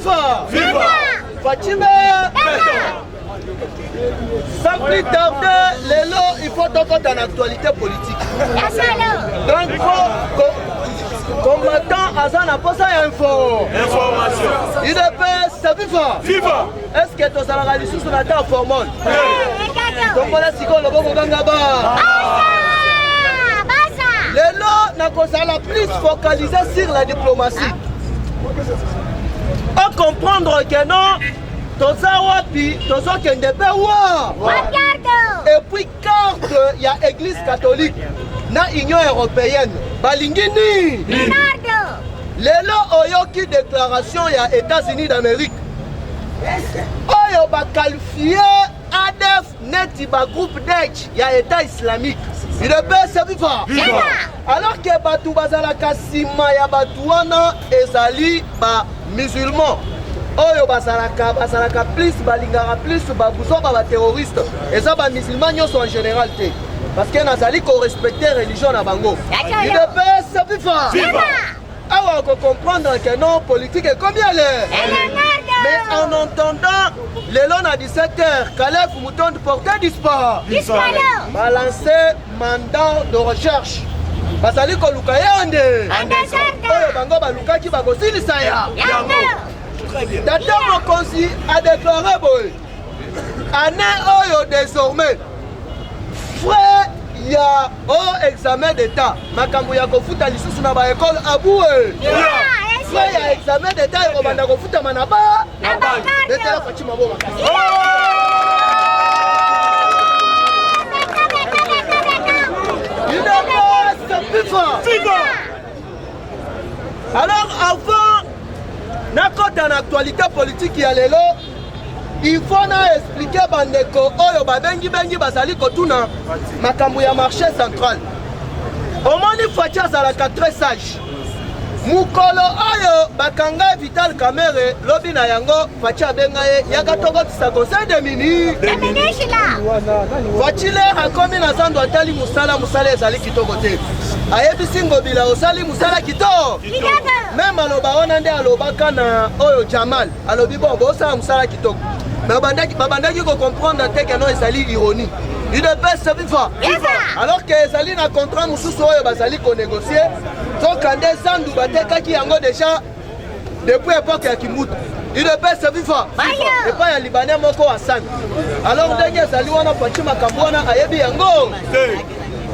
viva! Viva! Fatime! Sans plus tarder, Lélo, il faut donc en actualité politique. Donc, combattant Azan a posé info. Information. UDPS, c'est viva! Viva! Est-ce que tu as la réalisation sur la table formale? Donc voilà, si on le bon Gangaba. Lélo n'a qu'à la plus focalisé sur la diplomatie. On comprendre que non, et puis quand il y a l'église catholique, dans l'Union européenne, Balingini, Lélo Oyoki déclaration il y a États-Unis d'Amérique. Oyo ba qualifié ADF Netiba groupe d'Edge, il y a État islamique. Il est bien viva. Alors que Batou Bazalaka Sima ya Batouana ezali ba musulman. Oyo Bazalaka plus, Balingara plus, Babouzo ba terroriste. Et ça ba musulman sont en général. Parce que Nazali qu'on respecte la religion à Bango. Il est bien viva. Alors on comprendre que non politique est combien elle. Mais en entendant les lois à 17h, Calef Mouton de porter disparu. Balancer mandat de recherche. Basali Koluka Yande. Bango Baluka qui va aussi le Saya. D'ailleurs, mon conseil a déclaré année Oyo désormais. Frère, il y a un examen d'état. Makambu ya kofuta lisusu na ba école aboué. Il y a examen d'état et on va kofuta manaba. D'état Fatima Boma. Il est pas alors avant n'importe en actualité politique il y a les lots. Il faut expliquer bandeko oyo babengi basali kotuna makambu ya marché central. Omoni Fatia zalaka très sage. Mukolo oyo bakanga Vital Kamere lobi na yango Fatia bengaye yaka toko tisa conseil de ministre. Fatile akomi na zando atali musala ezali kitoko te. Ayebisi ngobila osali musala kitoko. Même aloba wana nde alobaka na oyo Jamal alobi bon osala musala kitoko. Mais babandaki ko comprendre que non ezali ironie. Il ne peut se vivre. Alors que ezali na contrat mususu oyo bazali ko négocier. Donc quand des andu batekaki yango déjà depuis époque ya Kimutu. Il ne peut se vivre. Et pas ya Libanais moko Hassan. Alors ndenge ezali wana Fatima Kambwana ayebi yango.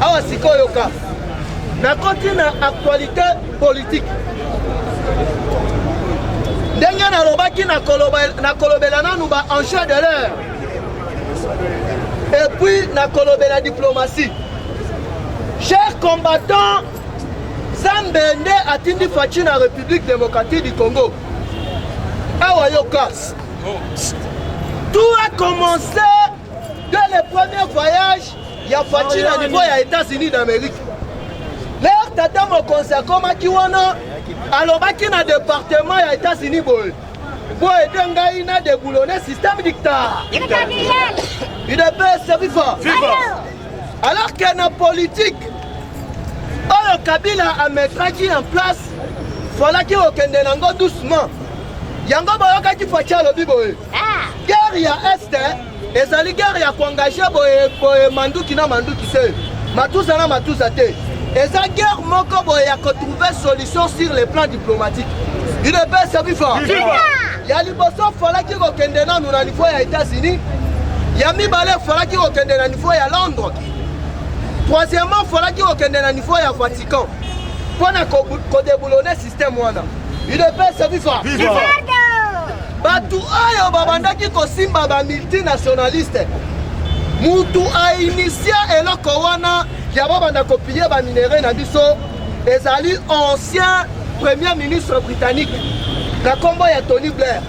Awa sikoyo ka. Na continue actualité politique. Ndenge na lobaki na kolobela nanu ba enjeu de l'heure. Et puis na kolobela diplomatie. Chers combattants, Zambende atindi Fachi na République démocratique du Congo. Awa yokas. Tout a commencé dès le premier voyage ya Fachi na niveau ya États-Unis d'Amérique. Leur tata mo conseil comme kiwana alobaki na département ya États-Unis boy. Boy dengai na déboulonner système dictateur. Il est servi fort. Alors que na politique oyo Kabila a mettre en place voilà ki okende nango doucement. Yango boyoka ki Facha lobi boy. Guerre ya est ezali guerre ya koengager boy manduki na manduki se. Matusa na matusa te. Et sa guerre moko boy a trouvé solution sur le plan diplomatique. Il ne peut servir fort. Il y a liboso fala ki kokende na nous na niveau ya États-Unis. Il y a mibale fala ki kokende na niveau ya Londres. Troisièmement fala ki kokende na niveau ya Vatican. Pour na ko déboulonner système wana. Il ne peut servir fort. Batu ayo babandaki ko simba ba multinationaliste. Mutu a initié eloko wana yabo banda copier ba minerai na biso ezali ancien premier ministre britannique na kombo ya Tony Blair.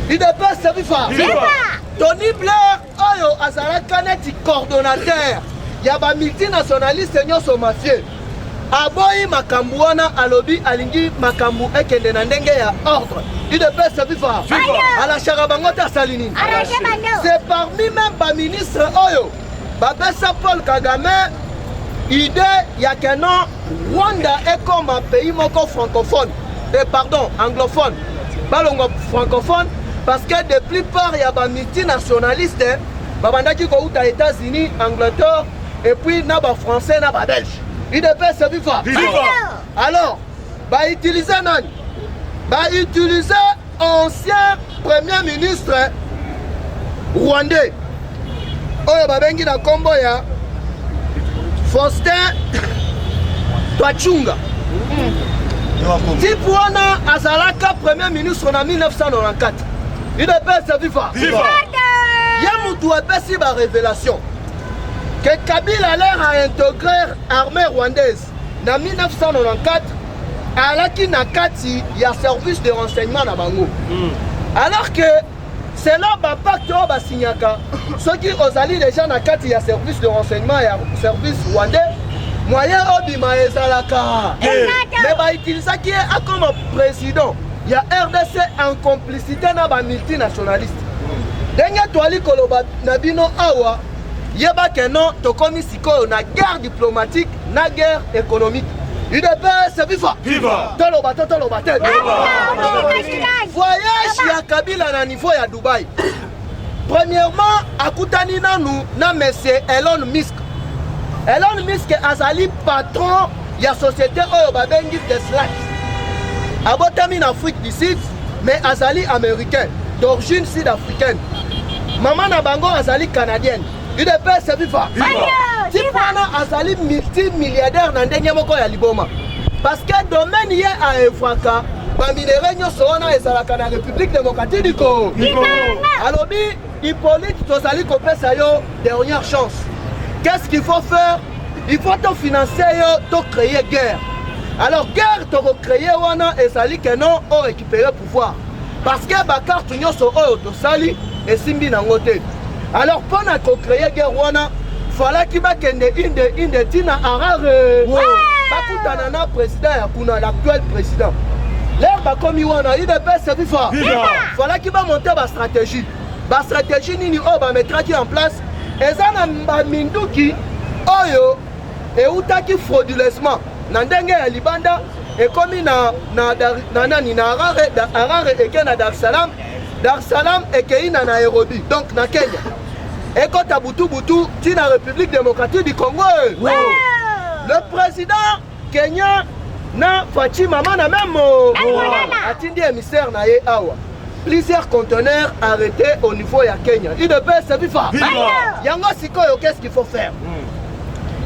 Il ne peut servir fort. Tony Blair oyo azalaka neti coordonnateur ya ba multinationaliste nyonso mafieux. Aboyi makambu wana alobi alingi makambu ekende na ndenge ya ordre. Il ne peut servir fort. À la charabangota salini. C'est parmi même ba ministre oyo babesa Paul Kagame idée ya que non Rwanda est comme un pays moko francophone pardon anglophone balongo francophone parce que de plupart il y a des multinationalistes babandaki ko uta États-Unis, Angleterre et puis na ba français na ba belge. UDPS viva. Alors, ba utiliser nani? Ba utiliser ancien premier ministre rwandais. Oyo babengi na kombo ya Faustin Twachunga. Type wana azalaka premier ministre en 1994. UDPS viva. Yamutu apesi ba révélation que Kabila a l'air à intégrer l'armée rwandaise en 1994 alaki na kati ya service de renseignement na bango. Alors que c'est là ba pacte o ba signaka ceux qui ozali déjà na kati ya service de renseignement ya service rwandais moyen obima ezalaka mais ba utilisaki comme président ya RDC en complicité na ba multinationaliste. Denga toali koloba na bino awa yeba que non tokomi sikoyo na guerre diplomatique na guerre économique. UDPS viva. Toloba te. Voyage ya Kabila na niveau ya Dubaï. Premièrement, akutani nanu na monsieur Elon Musk. Elon Musk azali patron ya société oyo babengi Tesla. Abotami en Afrique du Sud, mais azali américain, d'origine sud-africaine. Maman na bango azali canadienne. UDPS viva. Tipana azali multimilliardaire na ndenge moko ya liboma. Parce que domaine ye a efaka ba minere nyoso wana ezalaka na République démocratique du Congo. Alobi Hippolyte tozali kopesa yo dernière chance. Qu'est-ce qu'il faut faire? Il faut te financer yo, to créer guerre. Alors guerre to créer wana ezali que non o récupérer pouvoir. Parce que ba carte nyoso oyo to sali esimbi na ngote. Alors pendant qu'on créait guerre wana fallait qu'il va kende inde tina arare bakutana na président ya kuna l'actuel président l'air ba komi wana UDPS viva fallait qu'il va monter ba stratégie nini o ba mettra qui en place ezana ba minduki oyo e utaki frauduleusement na ndenge ya libanda e komi na nani na arare eke na Dar es Salaam eke na Nairobi donc na Kenya. Et quand à Boutou, la République démocratique du Congo. Le président Kenya na Fatima Mana même attendi émissaire na ye awa. Plusieurs conteneurs arrêtés au niveau de Kenya. UDPS viva. Yango sikoyo qu'est-ce qu'il faut faire?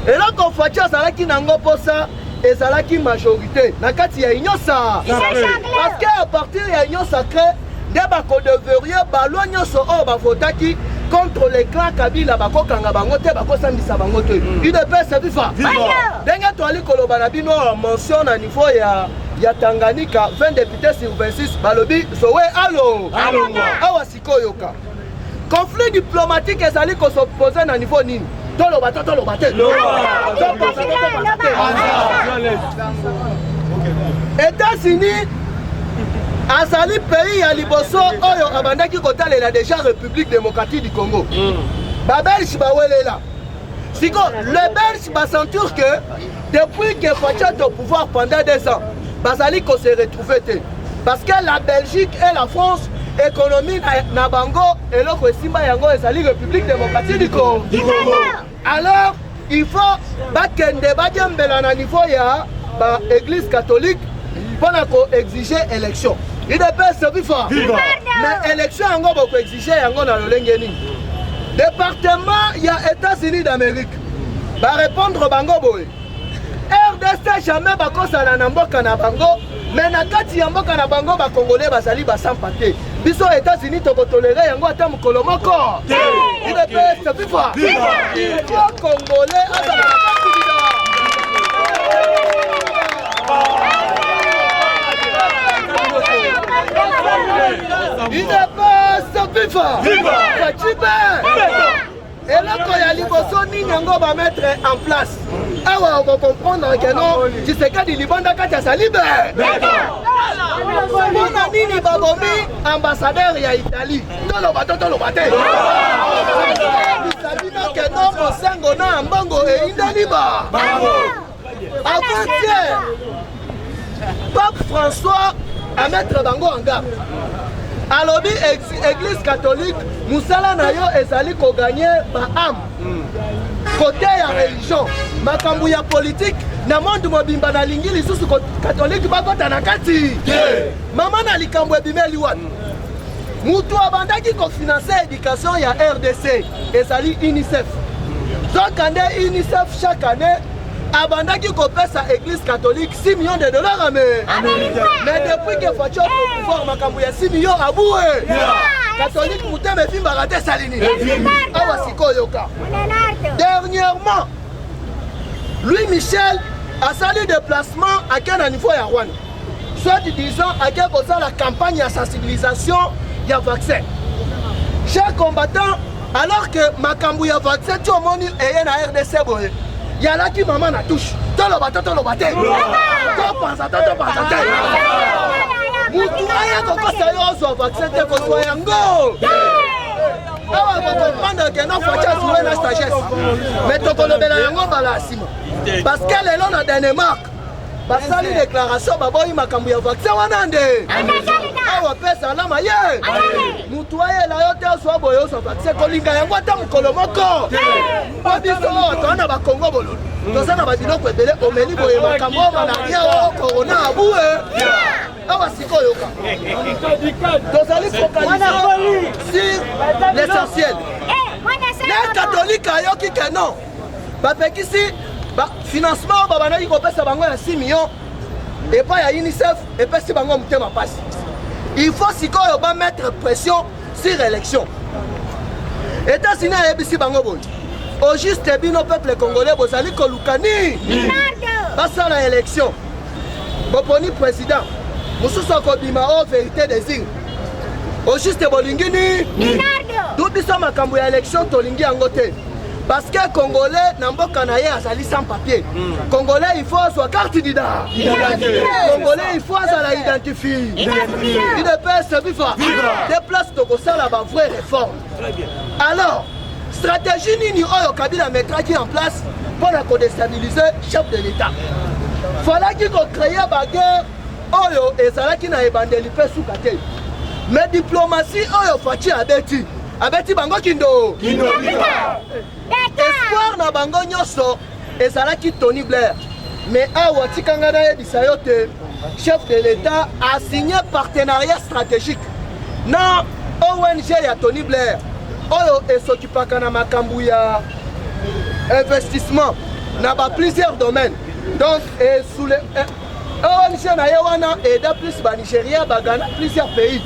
Et là qu'on fait ça qui nango posa et ça qui majorité. Na kati ya union ça. Parce que à partir ya union sacré, deba ko devriez balonyo so o ba votaki contre les clans Kabila bako kanga bango te bako sambisa bango te. UDPS viva. Denga toali koloba na bino mention na niveau ya Tanganyika 20 députés sur 26 balobi zowe alo. Awa sikoyo ka. Conflit diplomatique ezali ko s'opposer na niveau nini? Toloba te. États-Unis azali pays ya liboso oyo abandaki kotalela déjà République démocratique du Congo. Ba Belge bawelela. Siko le Belge ba sentir que depuis que Facha est au pouvoir pendant 2 ans, bazali ko se retrouver te. Parce que la Belgique et la France économie na bango eloko esimba yango ezali République démocratique du Congo. Alors il faut bakende badiambela na niveau ya ba église catholique pour exiger élection. UDPS viva. Mais élection yango boko exiger yango na lolenge nini. Département ya États-Unis d'Amérique ba répondre bango boy. RDC jamais bakosala na mboka na bango, mais na kati ya mboka na bango ba congolais bazali ba sans papier. Biso États-Unis to tolérer yango ata mukolo moko. UDPS viva. Il faut congolais azala UDPS viva. Et là quand il y a liboso nini yango va mettre en place. Awa on va comprendre que non, tu sais que libanda kati sa libre. Mona nini babomi ambassadeur ya Italie. Toloba te. Sabina que non mosengo na mbongo e indaliba. Avant-hier, Pape François à mettre bango en garde. Alors, l'église catholique, Moussala Nayo ezali ko gagner ba âme. Côté ya religion, makambouya politique, na monde mobimba na lingi lisusu catholique bakota na kati. Maman na likambo ebimeli watu. Mutu abandaki ko financer éducation ya RDC, ezali UNICEF. Donc année UNICEF chaque année abandaki ko pesa église catholique 6 millions de dollars américains. Mais depuis que Facho au pouvoir makambouya 6 millions aboué. Catholique Mouteme Fimba raté Salini. Awasiko Yoka. Dernièrement, Louis Michel a sali déplacement à quel niveau à Rwanda. Soit disant à quel côté la campagne de sensibilisation il y a vaccin. Chers combattants, alors que Makambouya vaccin, tout le monde est en RDC. Il y a là qui maman la touche. Tout le bâton, tout le bâton. Tout le bâton. Moutouaya koko sayo zo vaccin te ko yango. Awa ko comprendre que non facha jouer na sagesse. Mais to kolobela yango bala sima. Parce que les lois na Danemark basali déclaration baboyi makambu ya vaccin wana nde. Awa pesa na maye. Moutouaya la yote so boyo so vaccin kolinga yango ata mukolo moko. Babiso to na ba Congo bololo. To sana ba biloko ebele omeli boye makambo malaria o corona aboué. Nous allons focaliser sur l'essentiel. Les catholiques ayoki que non. Bapekisi financement babana iko pesa bango ya 6 millions et pas ya UNICEF et pas si bango mutema passe. Il faut sikoyo ba mettre pression sur l'élection. États-Unis a yebisi bango boy. Au juste bino peuple congolais bozali ko lukani. Basa la élection. Boponi président. Moussoussa Kobima o vérité des signes. Au juste bolingini. Tout biso makambo ya élection tolingi angote. Parce que Congolais n'amboka na ye azali sans papier. Congolais il faut soit carte d'identité. Congolais il faut la identifier. Il ne peut se vivre. Des places de ça la vraie réforme. Alors, stratégie nini oyo Kabila mettra qui en place pour la déstabiliser chef de l'État. Fallait qu'il crée la guerre. Oyo ezalaki na ebandeli pe suka te. Mais diplomatie oyo fachi abeti bango kindo. Espoir na bango nyoso ezalaki Tony Blair. Mais awa tikanga na yebisa yo te, chef de l'État a signé partenariat stratégique na ONG ya Tony Blair. Oyo esokipaka na makambu ya investissement na ba plusieurs domaines. Donc sous les ONG na Yawana et plus ba Nigeria, ba Ghana, plusieurs pays.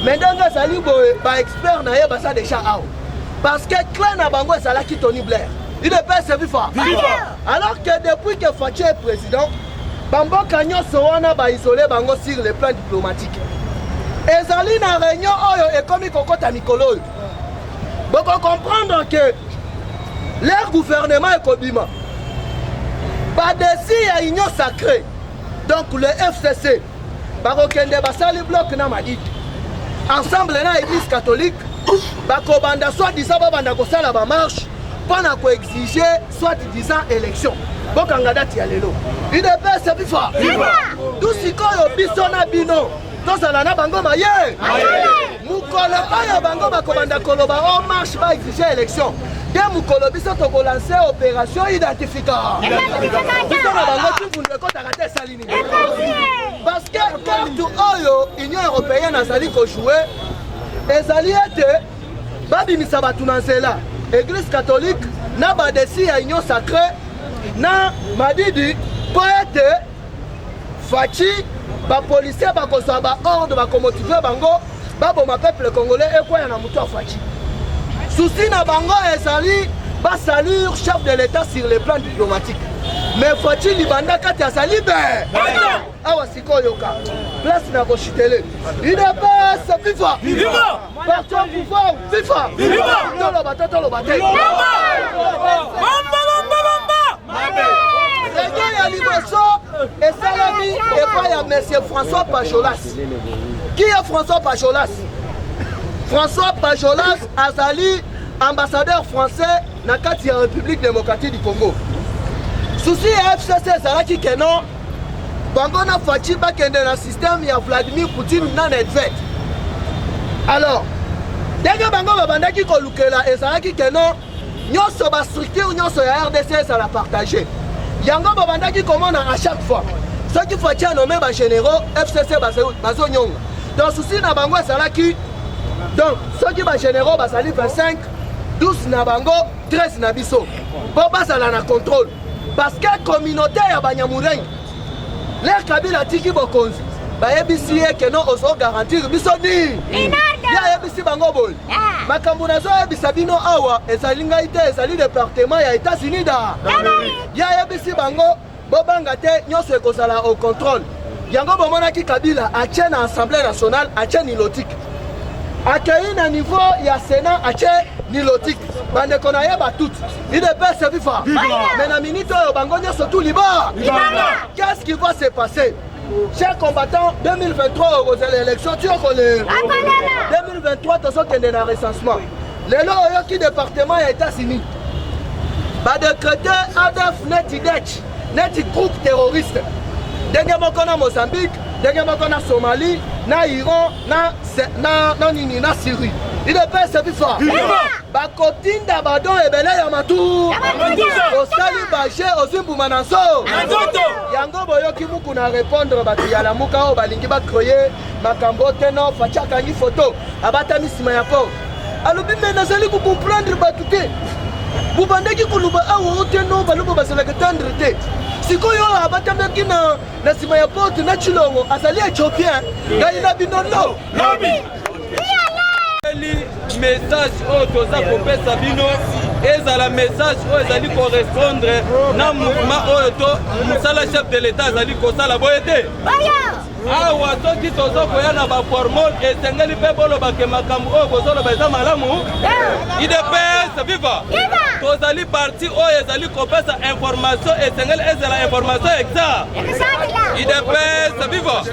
Mais dans les alibo, ba expert na Yawana ça déjà out. Parce que clan na bango ça la qui Tony Blair. Il ne peut se vivre. Alors que depuis que Fachi est président, Bambo Kanyo Sowana ba isolé bango sur le plan diplomatique. Ezali na réunion oyo et comme kokota mikolo. Bon comprendre que leur gouvernement est Kobima. Pas d'ici à union sacrée. Donc le FCC, Barokende Basali bloc na Madi. Ensemble na église catholique, Bakobanda soit disant Babanda Kosala ba marche, pendant qu'on exiger soit disant élection. Bokangada Tialelo. Il ne peut se vivre. Tout ce qu'on bisona bino. Tous en a bango maye. Mukolo ya bango bakobanda koloba on marche ba exiger élection. Dès Mukolo biso to ko lancer opération identificateur. Parce que partout oyo Union européenne a sali ko jouer ezali ete babimisa batu na nzela église catholique na badesi ya union sacrée na madidi po ete Fachi ba policier ba kozwa ba ordre ba komotiver bango baboma peuple congolais ekoya na mutu Fachi. Souci na bango ezali ba salir chef de l'État sur le plan diplomatique. Mais Fachi libanda kati ya salibe. Awa siko yoka. Place na bochitele. Il ne peut se vivre. Viva! Partout au pouvoir. Viva! Viva! Tolo bata tolo bata. Il y a Liboso et Salami et pas il y a M. François Pajolas. Qui est François Pajolas? François Pajolas Azali, ambassadeur français dans la République démocratique du Congo. Souci FCC Zalaki Kenon, bango na faci bakende na système ya Vladimir Poutine na Nedved. Alors ndenge bango babandaki kolukela ezalaki keno nyonso ba structure nyonso ya RDC ça la partager. Yango babandaki komona à chaque fois soki faci nommé ba généraux FCC bazo nyonga. Donc souci na bango ezalaki donc soki ba généraux basali 25 12 na bango 13 na biso. Bo basala na contrôle parce que communauté ya Banyamulenge les Kabila tiki bokonzi bayebisi ye keno ozo garantir biso ni ya yebisi bango boy makambo nazo yebisa bino awa ezali ngai te ezali département ya États-Unis da ya yebisi bango bobanga te nyonso ekozala au contrôle yango bomonaki Kabila atie na Assemblée nationale atie nilotique accueilli na niveau ya Sénat atie nilotique bande kona yeba tout il ne peut se vivre mais na minute oyo bango nyonso tout liba qu'est-ce qui va se passer chers combattants 2023 aux élections tu connais 2023 tozokende na recensement lelo oyoki département ya États-Unis ba décréter ADF net groupe terroriste ndenge moko na Mozambique ndenge moko na Somalie na Iran na nini na Syrie il ne peut se vivre bakotinda badon ebele ya matu osali baje ozimbuma na nso yango boyoki muku na répondre bato ya lamuka oyo balingi bacroye makambo te no faci akangi foto abatami nsima ya port alobi me nazali kocomprendre bato te bubandaki koluba awa o te no baloba bazalaka tendre te sikoyo abatamaki na nsima ya porte na Chilongo azali éthiopien ngai na bino no message oyo toza kopesa bino ezala message oyo ezali correspondre na mouvement oyo to mosala chef de l'état azali kosala boye te awa soki toza koya na baformole esengeli mpe bolobake makambo oyo bozoloba eza malamu idps viva tozali parti oyo ezali kopesa information esengeli ezala information exact idps viva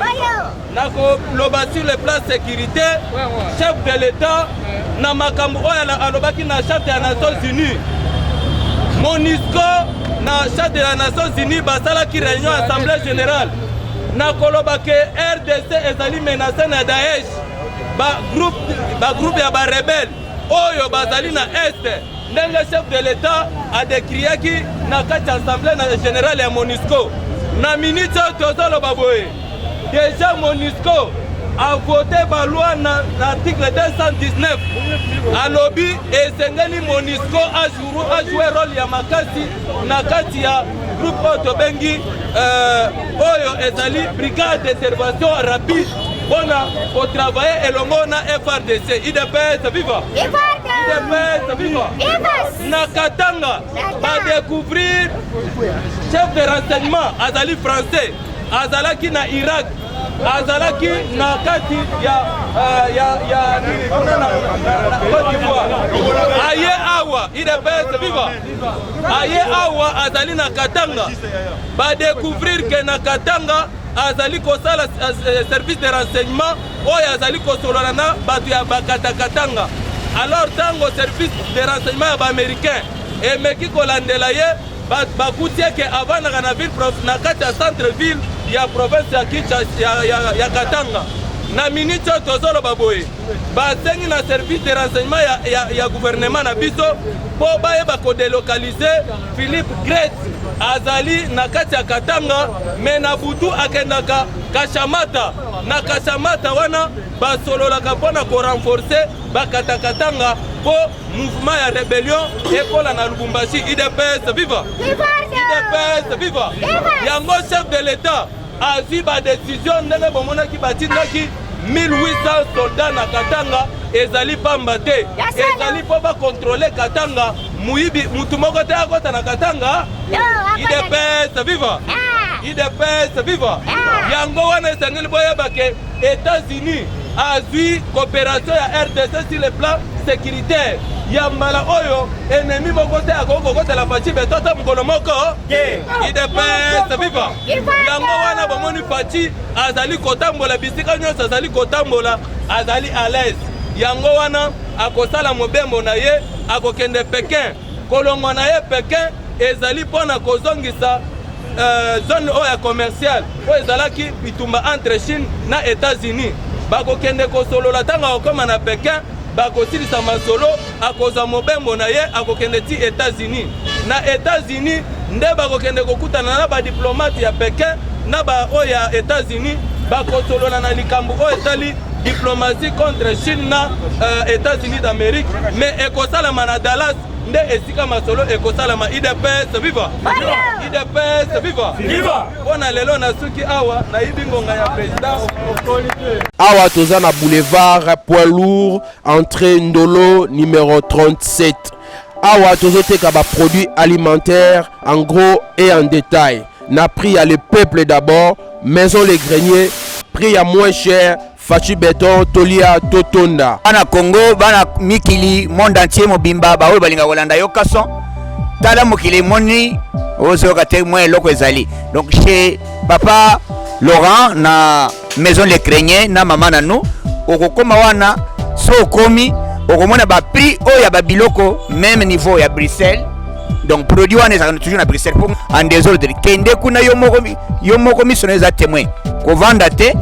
nakoloba sur le plan sécurité chef de l'état na makambo oyo alobaki na charte ya Nations Unies MONUSCO na charte ya Nations Unies basalaki réunion assemblée générale nakoloba ke RDC ezali menacé na Daesh groupe ya barebelle oyo bazali na este ndenge chef de l'état adécriaki na kati ya assemblée générale ya MONUSCO na minute oyo tozoloba boye déjà MONUSCO a voté la loi dans l'article 219 à lobby et Sengeli MONUSCO a joué rôle ya makasi na kati ya groupe Otobengi Oyo ezali brigade d'intervention rapide pour travailler et longo na FRDC IDPS viva IDPS viva na Katanga va découvrir chef de renseignement azali français azalaki na Irak azalaki na kati ya Côte d'Ivoire aye awa IDPS viva aye awa azali na Katanga ba découvrir que na Katanga azali kosala service de renseignement oyo azali kosolana na bato ya Katanga alors tango service de renseignement ya baaméricain emeki kolandela ye bakutie ke avandaka na ville na kati ya centre ville ya province ya Kinshasa ya Katanga na minute oyo tozoloba boye basengi na service de renseignement ya gouvernement na biso mpo bayeba kodelokalize Philippe Gret azali na kati ya Katanga me na butu akendaka Kashamata na Kashamata wana basololaka mpona korenforce bakatakatanga mpo mouvement ya rébellion ekola na Lubumbashi IDPS viva IDPS viva yango chef de l'état azwi badécision ndenge bomonaki batindaki 1800 soldats na Katanga ezali pamba te ezali mpo bakontrole Katanga muyibi mutu moko te akota na Katanga IDPS viva IDPS viva yango wana esengeli boyebake États-Unis azwi coopération ya RDC sur le plan sécuritaire ya mbala oyo ennemi moko te akokokotela faci betota mokolo moko IDPS viva yango wana bomoni faci azali kotambola bisika nyonso azali kotambola azali à l'aise yango wana akosala mobembo na ye akokende Pekin kolongwa na ye Pekin ezali mpona kozongisa zone oya commerciale oyo ezalaki bitumba entre Chine na États-Unis bakokende kosolola ntango akokoma na Pékin bakosilisa masolo akozwa mobembo na ye akokende ti États-Unis na États-Unis nde bakokende kokutana na badiplomate ya Pékin na oyo ya États-Unis bakosolola na likambo oyo etali diplomatie contre Chine na États-Unis d'Amérique mais ekosalama na Dallas nde esika masolo ekosalama IDPS viva IDPS viva viva mpona lelo nasuki awa nayibi ngonga ya président awa toza na boulevard Poids Lourd entrée Ndolo numéro 37 awa tozoteka ba produits alimentaires en gros et en détail na prix à le peuple d'abord maison les greniers prix à moins cher Fachi Béton, Tolia, Totonda. Bana Congo, bana Mikili, monde entier mobimba, ba oyo balinga kolanda yo kason. Tala mokili moni, ozo kate moins loko ezali. Donc chez papa Laurent na maison les Créniers na mama na nous, okokoma wana so komi, okomona ba prix oya ba biloko même niveau ya Bruxelles. Donc produit wana ezaka toujours na Bruxelles pour en désordre. Kende kuna yo moko misoneza témoin. Ko vanda te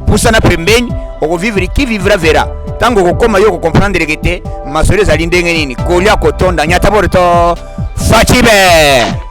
pusana pembeni okovivre qui vivra verra tango kokoma yo ko comprendre que te masolo ezali ndenge nini kolia kotonda nyata borto Fachi Bé.